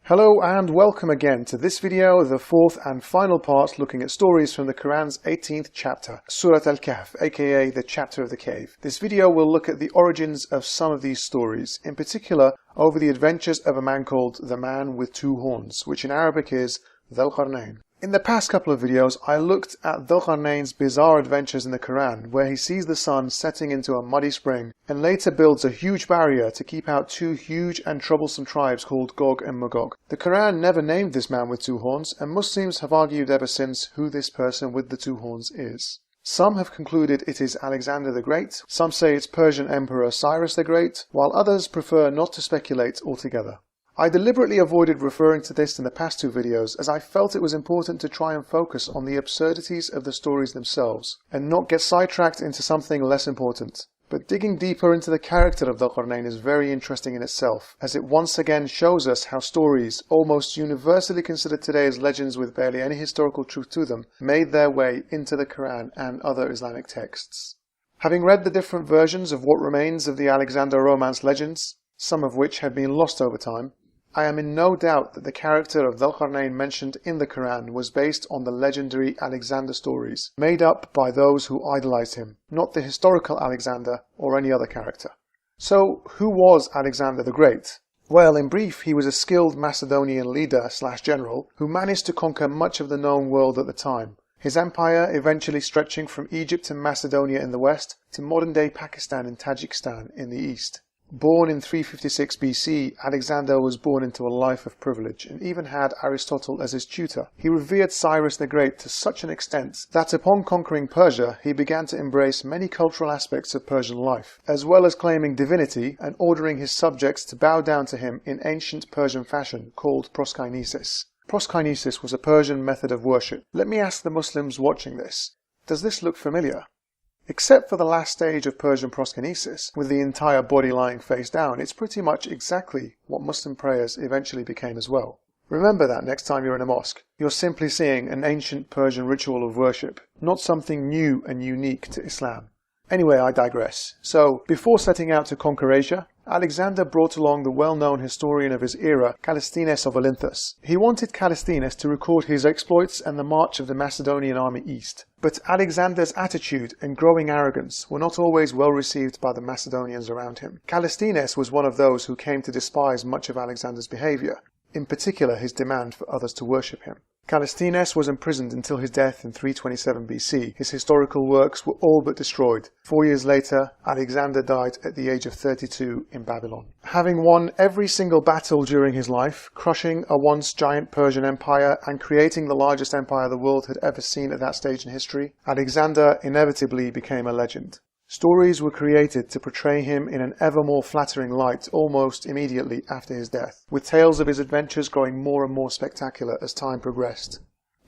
Hello and welcome again to this video, the fourth and final part looking at stories from the Quran's 18th chapter, Surah Al-Kahf, aka the chapter of the cave. This video will look at the origins of some of these stories, in particular over the adventures of a man called the Man with Two Horns, which in Arabic is Dhul Qarnayn. In the past couple of videos, I looked at Dhul Qarnayn's bizarre adventures in the Quran, where he sees the sun setting into a muddy spring, and later builds a huge barrier to keep out two huge and troublesome tribes called Gog and Magog. The Quran never named this man with two horns, and Muslims have argued ever since who this person with the two horns is. Some have concluded it is Alexander the Great, some say it's Persian Emperor Cyrus the Great, while others prefer not to speculate altogether. I deliberately avoided referring to this in the past two videos as I felt it was important to try and focus on the absurdities of the stories themselves and not get sidetracked into something less important. But digging deeper into the character of Dhul Qarnayn is very interesting in itself, as it once again shows us how stories, almost universally considered today as legends with barely any historical truth to them, made their way into the Quran and other Islamic texts. Having read the different versions of what remains of the Alexander romance legends, some of which have been lost over time, I am in no doubt that the character of Dhul Qarnayn mentioned in the Quran was based on the legendary Alexander stories, made up by those who idolized him, not the historical Alexander or any other character. So, who was Alexander the Great? Well, in brief, he was a skilled Macedonian leader/general who managed to conquer much of the known world at the time, his empire eventually stretching from Egypt and Macedonia in the west to modern-day Pakistan and Tajikistan in the east. Born in 356 BC, Alexander was born into a life of privilege and even had Aristotle as his tutor. He revered Cyrus the Great to such an extent that upon conquering Persia, he began to embrace many cultural aspects of Persian life, as well as claiming divinity and ordering his subjects to bow down to him in ancient Persian fashion called proskinesis. Proskinesis was a Persian method of worship. Let me ask the Muslims watching this, does this look familiar? Except for the last stage of Persian proskinesis, with the entire body lying face down, it's pretty much exactly what Muslim prayers eventually became as well. Remember that next time you're in a mosque. You're simply seeing an ancient Persian ritual of worship, not something new and unique to Islam. Anyway, I digress. So, before setting out to conquer Asia, Alexander brought along the well-known historian of his era, Callisthenes of Olynthus. He wanted Callisthenes to record his exploits and the march of the Macedonian army east. But Alexander's attitude and growing arrogance were not always well received by the Macedonians around him. Callisthenes was one of those who came to despise much of Alexander's behavior, in particular his demand for others to worship him. Callisthenes was imprisoned until his death in 327 BC. His historical works were all but destroyed. 4 years later, Alexander died at the age of 32 in Babylon. Having won every single battle during his life, crushing a once giant Persian empire and creating the largest empire the world had ever seen at that stage in history, Alexander inevitably became a legend. Stories were created to portray him in an ever more flattering light almost immediately after his death, with tales of his adventures growing more and more spectacular as time progressed.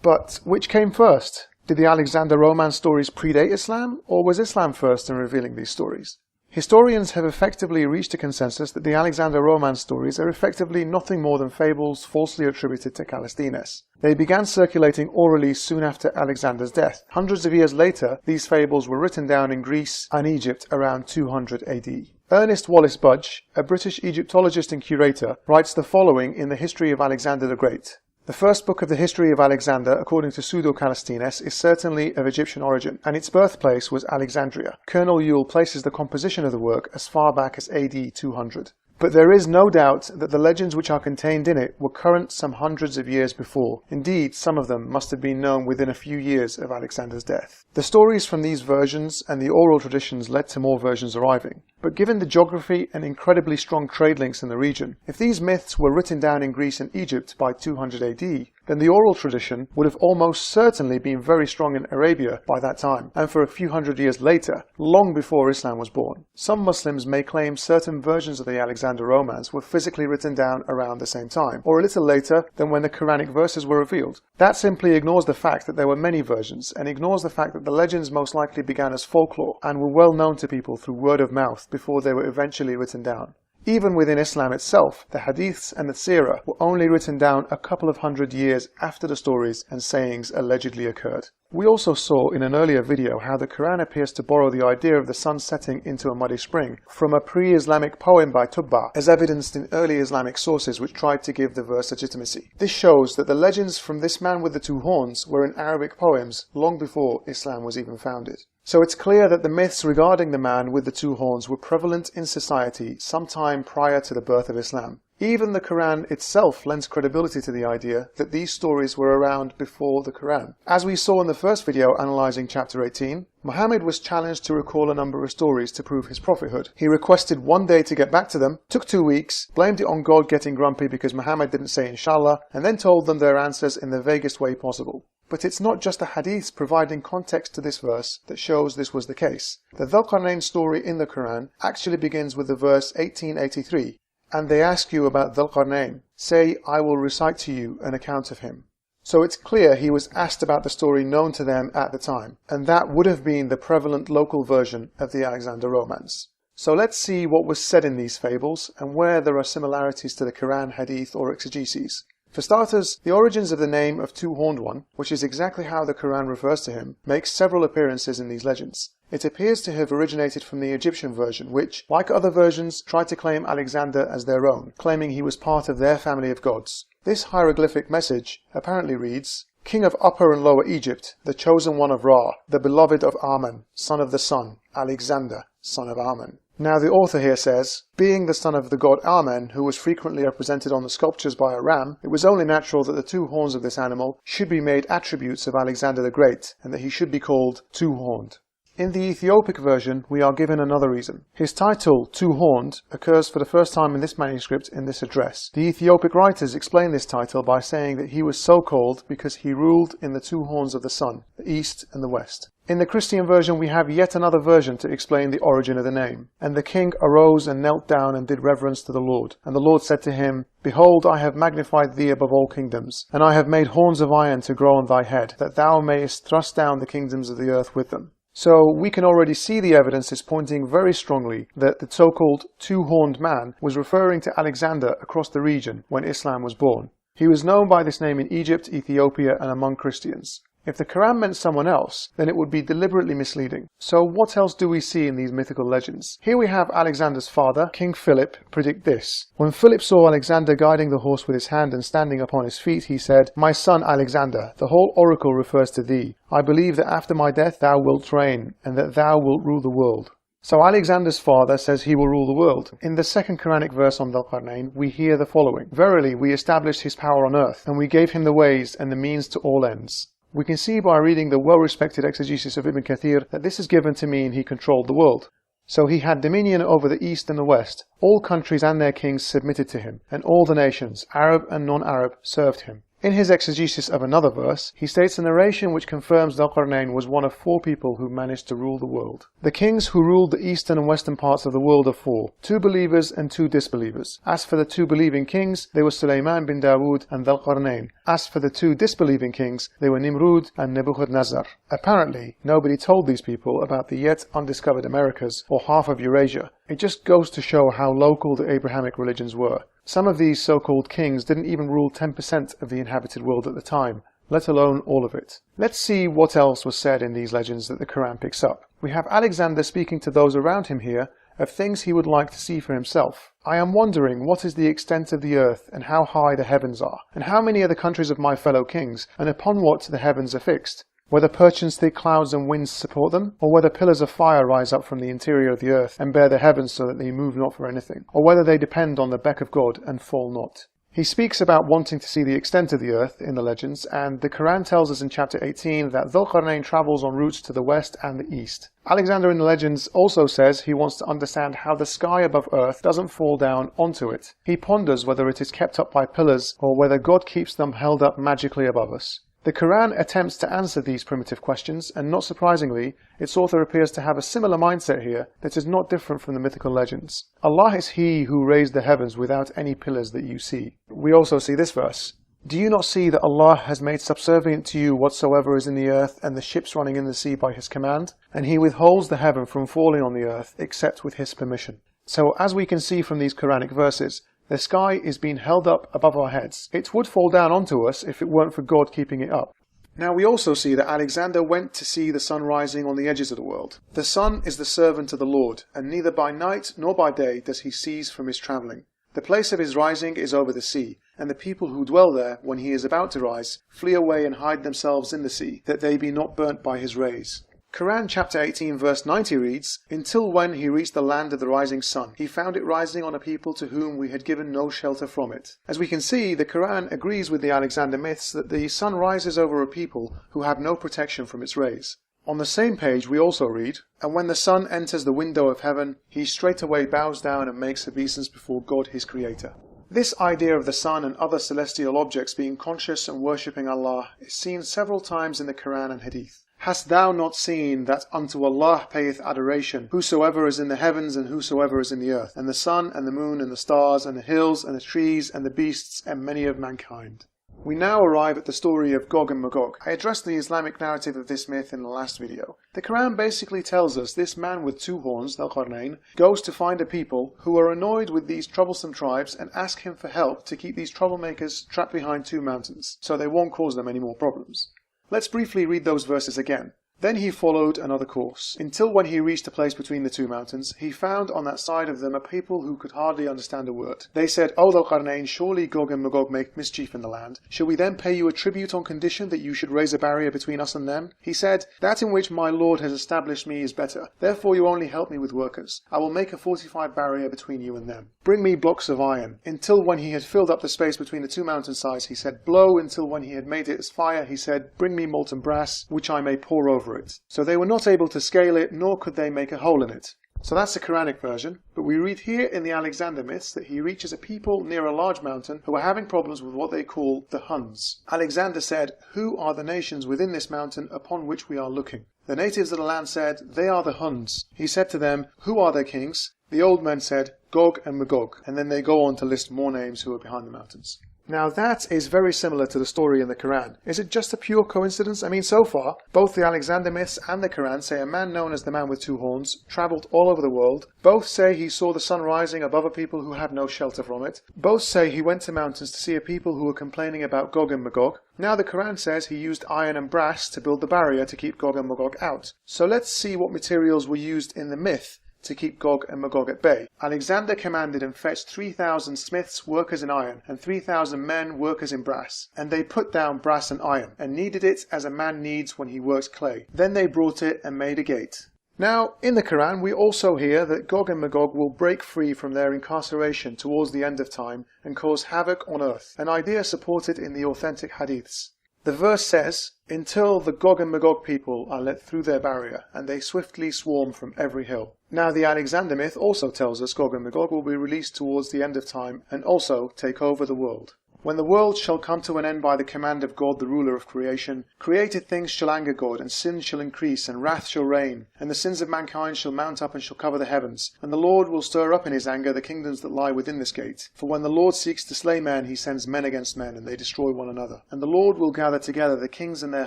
But which came first? Did the Alexander romance stories predate Islam, or was Islam first in revealing these stories? Historians have effectively reached a consensus that the Alexander romance stories are effectively nothing more than fables falsely attributed to Callisthenes. They began circulating orally soon after Alexander's death. Hundreds of years later, these fables were written down in Greece and Egypt around 200 AD. Ernest Wallace Budge, a British Egyptologist and curator, writes the following in the History of Alexander the Great. The first book of the history of Alexander, according to Pseudo-Callisthenes, is certainly of Egyptian origin, and its birthplace was Alexandria. Colonel Yule places the composition of the work as far back as AD 200. But there is no doubt that the legends which are contained in it were current some hundreds of years before. Indeed, some of them must have been known within a few years of Alexander's death. The stories from these versions and the oral traditions led to more versions arriving. But given the geography and incredibly strong trade links in the region, if these myths were written down in Greece and Egypt by 200 AD, then the oral tradition would have almost certainly been very strong in Arabia by that time, and for a few hundred years later, long before Islam was born. Some Muslims may claim certain versions of the Alexander romance were physically written down around the same time, or a little later than when the Quranic verses were revealed. That simply ignores the fact that there were many versions, and ignores the fact that the legends most likely began as folklore, and were well known to people through word of mouth before they were eventually written down. Even within Islam itself, the hadiths and the seerah were only written down a couple of hundred years after the stories and sayings allegedly occurred. We also saw in an earlier video how the Quran appears to borrow the idea of the sun setting into a muddy spring from a pre-Islamic poem by Tubba, as evidenced in early Islamic sources which tried to give the verse legitimacy. This shows that the legends from this man with the two horns were in Arabic poems long before Islam was even founded. So it's clear that the myths regarding the man with the two horns were prevalent in society sometime prior to the birth of Islam. Even the Quran itself lends credibility to the idea that these stories were around before the Quran. As we saw in the first video analysing chapter 18, Muhammad was challenged to recall a number of stories to prove his prophethood. He requested one day to get back to them, took 2 weeks, blamed it on God getting grumpy because Muhammad didn't say inshallah, and then told them their answers in the vaguest way possible. But it's not just the hadiths providing context to this verse that shows this was the case. The Dhul Qarnayn story in the Quran actually begins with the verse 1883. And they ask you about Dhul Qarnayn. Say, I will recite to you an account of him. So it's clear he was asked about the story known to them at the time, and that would have been the prevalent local version of the Alexander romance. So let's see what was said in these fables and where there are similarities to the Quran, hadith or exegeses. For starters, the origins of the name of Two-Horned One, which is exactly how the Quran refers to him, makes several appearances in these legends. It appears to have originated from the Egyptian version, which, like other versions, tried to claim Alexander as their own, claiming he was part of their family of gods. This hieroglyphic message apparently reads, King of Upper and Lower Egypt, the chosen one of Ra, the beloved of Amen, son of the sun, Alexander, son of Amen. Now the author here says, being the son of the god Amen, who was frequently represented on the sculptures by a ram, it was only natural that the two horns of this animal should be made attributes of Alexander the Great, and that he should be called two-horned. In the Ethiopic version, we are given another reason. His title, Two-Horned, occurs for the first time in this manuscript in this address. The Ethiopic writers explain this title by saying that he was so called because he ruled in the two horns of the sun, the east and the west. In the Christian version, we have yet another version to explain the origin of the name. And the king arose and knelt down and did reverence to the Lord. And the Lord said to him, Behold, I have magnified thee above all kingdoms, and I have made horns of iron to grow on thy head, that thou mayest thrust down the kingdoms of the earth with them. So we can already see the evidence is pointing very strongly that the so-called two-horned man was referring to Alexander across the region when Islam was born. He was known by this name in Egypt, Ethiopia, and among Christians. If the Quran meant someone else, then it would be deliberately misleading. So what else do we see in these mythical legends? Here we have Alexander's father, King Philip, predict this. When Philip saw Alexander guiding the horse with his hand and standing upon his feet, he said, My son Alexander, the whole oracle refers to thee. I believe that after my death thou wilt reign, and that thou wilt rule the world. So Alexander's father says he will rule the world. In the second Quranic verse on Dhul Qarnayn, we hear the following. Verily, we established his power on earth, and we gave him the ways and the means to all ends. We can see by reading the well-respected exegesis of Ibn Kathir that this is given to mean he controlled the world. So he had dominion over the east and the west. All countries and their kings submitted to him, and all the nations, Arab and non-Arab, served him. In his exegesis of another verse, he states a narration which confirms Dhul Qarnayn was one of 4 people who managed to rule the world. The kings who ruled the eastern and western parts of the world are 4, 2 believers and 2 disbelievers. As for the 2 believing kings, they were Sulaiman bin Dawood and Dhul Qarnayn. As for the 2 disbelieving kings, they were Nimrud and Nebuchadnezzar. Apparently, nobody told these people about the yet undiscovered Americas or half of Eurasia. It just goes to show how local the Abrahamic religions were. Some of these so-called kings didn't even rule 10% of the inhabited world at the time, let alone all of it. Let's see what else was said in these legends that the Quran picks up. We have Alexander speaking to those around him here of things he would like to see for himself. I am wondering what is the extent of the earth and how high the heavens are, and how many are the countries of my fellow kings, and upon what the heavens are fixed. Whether perchance thick clouds and winds support them, or whether pillars of fire rise up from the interior of the earth and bear the heavens so that they move not for anything, or whether they depend on the beck of God and fall not. He speaks about wanting to see the extent of the earth in the legends, and the Quran tells us in chapter 18 that Dhul Qarnayn travels on routes to the west and the east. Alexander in the legends also says he wants to understand how the sky above earth doesn't fall down onto it. He ponders whether it is kept up by pillars or whether God keeps them held up magically above us. The Quran attempts to answer these primitive questions, and not surprisingly, its author appears to have a similar mindset here that is not different from the mythical legends. Allah is He who raised the heavens without any pillars that you see. We also see this verse. Do you not see that Allah has made subservient to you whatsoever is in the earth and the ships running in the sea by His command? And He withholds the heaven from falling on the earth except with His permission. So as we can see from these Quranic verses, the sky is being held up above our heads. It would fall down onto us if it weren't for God keeping it up. Now we also see that Alexander went to see the sun rising on the edges of the world. The sun is the servant of the Lord, and neither by night nor by day does he cease from his travelling. The place of his rising is over the sea, and the people who dwell there, when he is about to rise, flee away and hide themselves in the sea, that they be not burnt by his rays. Quran chapter 18 verse 90 reads, "Until when he reached the land of the rising sun, he found it rising on a people to whom we had given no shelter from it." As we can see, the Quran agrees with the Alexander myths that the sun rises over a people who have no protection from its rays. On the same page we also read, "And when the sun enters the window of heaven, he straightway bows down and makes obeisance before God his creator." This idea of the sun and other celestial objects being conscious and worshipping Allah is seen several times in the Quran and Hadith. "Hast thou not seen that unto Allah payeth adoration, whosoever is in the heavens and whosoever is in the earth, and the sun and the moon and the stars and the hills and the trees and the beasts and many of mankind?" We now arrive at the story of Gog and Magog. I addressed the Islamic narrative of this myth in the last video. The Quran basically tells us this man with two horns, Dhul-Qarnayn, goes to find a people who are annoyed with these troublesome tribes and ask him for help to keep these troublemakers trapped behind two mountains, so they won't cause them any more problems. Let's briefly read those verses again. "Then he followed another course, until when he reached a place between the two mountains, he found on that side of them a people who could hardly understand a word. They said, 'O Dhul-Qarnayn, surely Gog and Magog make mischief in the land. Shall we then pay you a tribute on condition that you should raise a barrier between us and them?' He said, 'That in which my Lord has established me is better. Therefore you only help me with workers. I will make a fortified barrier between you and them. Bring me blocks of iron.' Until when he had filled up the space between the two mountain sides, he said, 'Blow.' Until when he had made it as fire, he said, 'Bring me molten brass, which I may pour over it.' So they were not able to scale it, nor could they make a hole in it." So that's the Quranic version, but we read here in the Alexander myths that he reaches a people near a large mountain who are having problems with what they call the Huns. Alexander said, "Who are the nations within this mountain upon which we are looking?" The natives of the land said, "They are the Huns." He said to them, "Who are their kings?" The old men said, "Gog and Magog," and then they go on to list more names who are behind the mountains. Now that is very similar to the story in the Quran. Is it just a pure coincidence? I mean, so far, both the Alexander myths and the Quran say a man known as the man with two horns travelled all over the world. Both say he saw the sun rising above a people who had no shelter from it. Both say he went to mountains to see a people who were complaining about Gog and Magog. Now the Quran says he used iron and brass to build the barrier to keep Gog and Magog out. So let's see what materials were used in the myth to keep Gog and Magog at bay. Alexander commanded and fetched 3,000 smiths, workers in iron, and 3,000 men, workers in brass. And they put down brass and iron, and kneaded it as a man kneads when he works clay. Then they brought it and made a gate. Now, in the Quran, we also hear that Gog and Magog will break free from their incarceration towards the end of time and cause havoc on earth, an idea supported in the authentic hadiths. The verse says, "Until the Gog and Magog people are let through their barrier, and they swiftly swarm from every hill." Now the Alexander myth also tells us Gog and Magog will be released towards the end of time and also take over the world. "When the world shall come to an end by the command of God, the ruler of creation, created things shall anger God, and sin shall increase, and wrath shall reign, and the sins of mankind shall mount up and shall cover the heavens. And the Lord will stir up in his anger the kingdoms that lie within this gate. For when the Lord seeks to slay men, he sends men against men, and they destroy one another. And the Lord will gather together the kings and their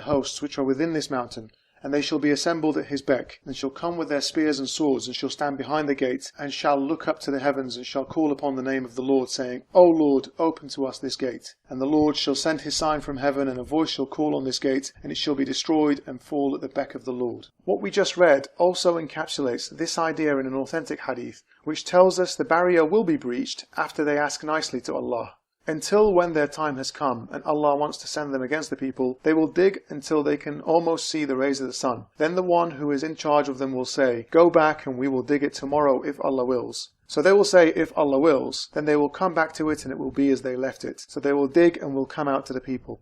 hosts which are within this mountain, and they shall be assembled at his beck, and shall come with their spears and swords, and shall stand behind the gate, and shall look up to the heavens, and shall call upon the name of the Lord, saying, O Lord, open to us this gate. And the Lord shall send his sign from heaven, and a voice shall call on this gate, and it shall be destroyed and fall at the beck of the Lord." What we just read also encapsulates this idea in an authentic hadith, which tells us the barrier will be breached after they ask nicely to Allah. Until when their time has come and Allah wants to send them against the people, they will dig until they can almost see the rays of the sun. Then the one who is in charge of them will say, "Go back and we will dig it tomorrow if Allah wills." So they will say, "If Allah wills," then they will come back to it and it will be as they left it. So they will dig and will come out to the people.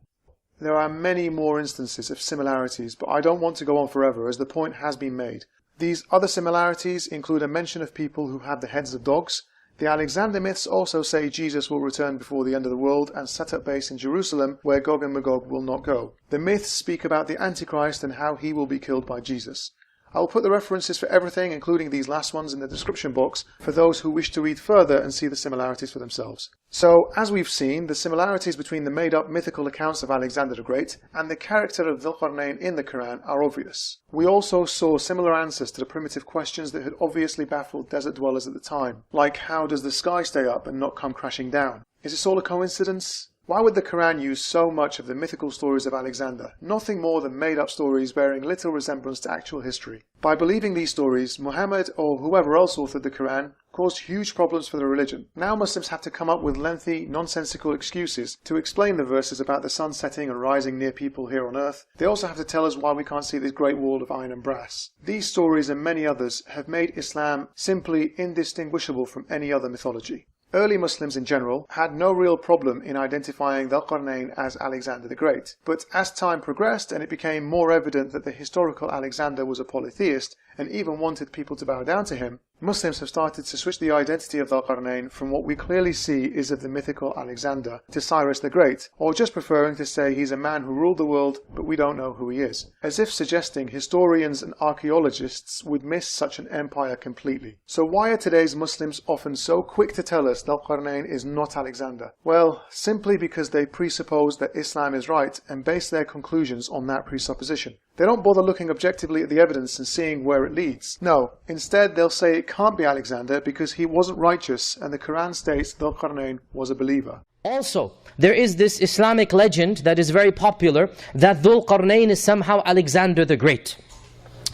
There are many more instances of similarities, but I don't want to go on forever as the point has been made. These other similarities include a mention of people who have the heads of dogs. The Alexander myths also say Jesus will return before the end of the world and set up base in Jerusalem where Gog and Magog will not go. The myths speak about the Antichrist and how he will be killed by Jesus. I'll put the references for everything, including these last ones, in the description box for those who wish to read further and see the similarities for themselves. So, as we've seen, the similarities between the made-up mythical accounts of Alexander the Great and the character of Dhul Qarnayn in the Quran are obvious. We also saw similar answers to the primitive questions that had obviously baffled desert dwellers at the time, like how does the sky stay up and not come crashing down? Is this all a coincidence? Why would the Quran use so much of the mythical stories of Alexander, nothing more than made-up stories bearing little resemblance to actual history? By believing these stories, Muhammad, or whoever else authored the Quran, caused huge problems for the religion. Now Muslims have to come up with lengthy, nonsensical excuses to explain the verses about the sun setting and rising near people here on earth. They also have to tell us why we can't see this great wall of iron and brass. These stories and many others have made Islam simply indistinguishable from any other mythology. Early Muslims in general had no real problem in identifying Dhul Qarnayn as Alexander the Great, but as time progressed and it became more evident that the historical Alexander was a polytheist and even wanted people to bow down to him, Muslims have started to switch the identity of Dhul Qarnayn from what we clearly see is of the mythical Alexander to Cyrus the Great, or just preferring to say he's a man who ruled the world but we don't know who he is, as if suggesting historians and archaeologists would miss such an empire completely. So why are today's Muslims often so quick to tell us Dhul Qarnayn is not Alexander? Well, simply because they presuppose that Islam is right and base their conclusions on that presupposition. They don't bother looking objectively at the evidence and seeing where it leads. No, instead they'll say it can't be Alexander because he wasn't righteous and the Quran states Dhul Qarnayn was a believer. Also, there is this Islamic legend that is very popular that Dhul Qarnayn is somehow Alexander the Great.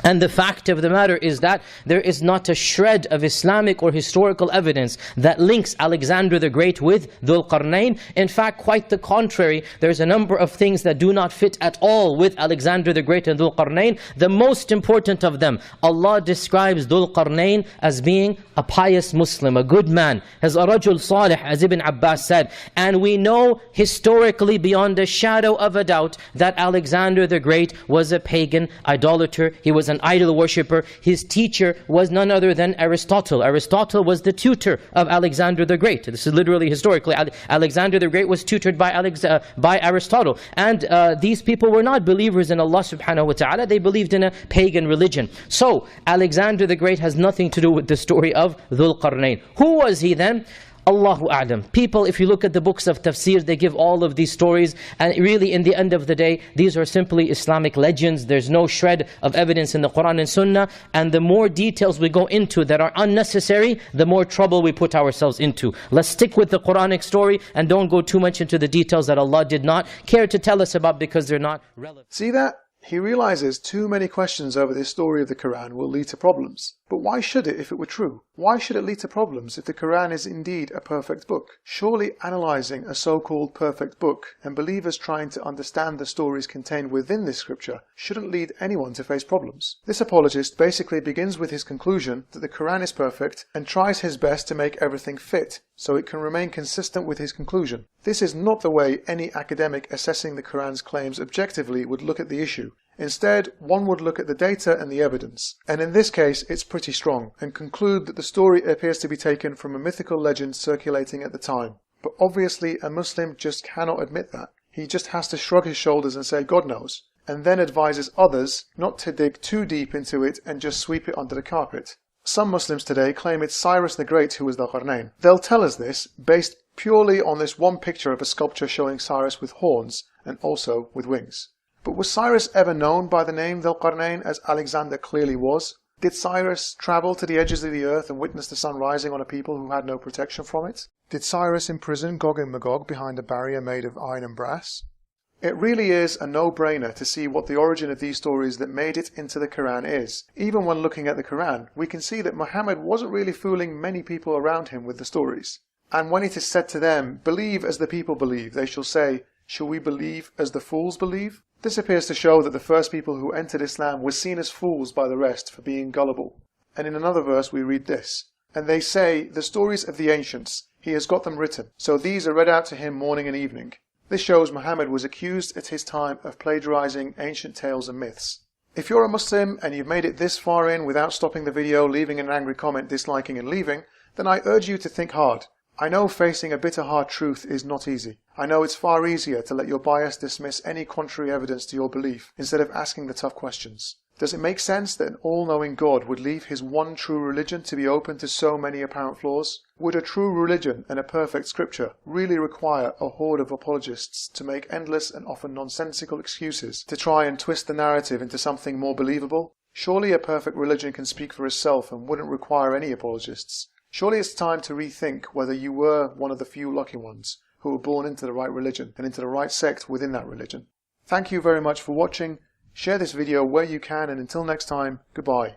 And the fact of the matter is that there is not a shred of Islamic or historical evidence that links Alexander the Great with Dhul Qarnayn. In fact, quite the contrary, there's a number of things that do not fit at all with Alexander the Great and Dhul Qarnayn. The most important of them, Allah describes Dhul Qarnayn as being a pious Muslim, a good man, as a rajul salih, as Ibn Abbas said. And we know historically beyond a shadow of a doubt that Alexander the Great was a pagan idolater. He was an idol worshipper. His teacher was none other than Aristotle. Aristotle was the tutor of Alexander the Great. This is literally historically. Alexander the Great was tutored by Aristotle. And these people were not believers in Allah subhanahu wa ta'ala. They believed in a pagan religion. So, Alexander the Great has nothing to do with the story of Dhul Qarnayn. Who was he then? Allahu A'lam. People, if you look at the books of tafsir, they give all of these stories, and really in the end of the day, these are simply Islamic legends. There's no shred of evidence in the Quran and Sunnah, and the more details we go into that are unnecessary, the more trouble we put ourselves into. Let's stick with the Quranic story and don't go too much into the details that Allah did not care to tell us about because they're not relevant. See that? He realizes too many questions over this story of the Quran will lead to problems. But why should it if it were true? Why should it lead to problems if the Quran is indeed a perfect book? Surely analyzing a so-called perfect book and believers trying to understand the stories contained within this scripture shouldn't lead anyone to face problems. This apologist basically begins with his conclusion that the Quran is perfect and tries his best to make everything fit so it can remain consistent with his conclusion. This is not the way any academic assessing the Quran's claims objectively would look at the issue. Instead, one would look at the data and the evidence, and in this case it's pretty strong, and conclude that the story appears to be taken from a mythical legend circulating at the time. But obviously a Muslim just cannot admit that. He just has to shrug his shoulders and say God knows, and then advises others not to dig too deep into it and just sweep it under the carpet. Some Muslims today claim it's Cyrus the Great who was Dhul Qarnayn. They'll tell us this based purely on this one picture of a sculpture showing Cyrus with horns and also with wings. But was Cyrus ever known by the name Dhul Qarnayn as Alexander clearly was? Did Cyrus travel to the edges of the earth and witness the sun rising on a people who had no protection from it? Did Cyrus imprison Gog and Magog behind a barrier made of iron and brass? It really is a no-brainer to see what the origin of these stories that made it into the Quran is. Even when looking at the Quran, we can see that Muhammad wasn't really fooling many people around him with the stories. And when it is said to them, believe as the people believe, they shall say, shall we believe as the fools believe? This appears to show that the first people who entered Islam were seen as fools by the rest for being gullible. And in another verse we read this, and they say, the stories of the ancients, he has got them written, so these are read out to him morning and evening. This shows Muhammad was accused at his time of plagiarizing ancient tales and myths. If you're a Muslim and you've made it this far in without stopping the video, leaving an angry comment, disliking and leaving, then I urge you to think hard. I know facing a bitter hard truth is not easy. I know it's far easier to let your bias dismiss any contrary evidence to your belief instead of asking the tough questions. Does it make sense that an all-knowing God would leave his one true religion to be open to so many apparent flaws? Would a true religion and a perfect scripture really require a horde of apologists to make endless and often nonsensical excuses to try and twist the narrative into something more believable? Surely a perfect religion can speak for itself and wouldn't require any apologists. Surely it's time to rethink whether you were one of the few lucky ones who were born into the right religion and into the right sect within that religion. Thank you very much for watching. Share this video where you can, and until next time, goodbye.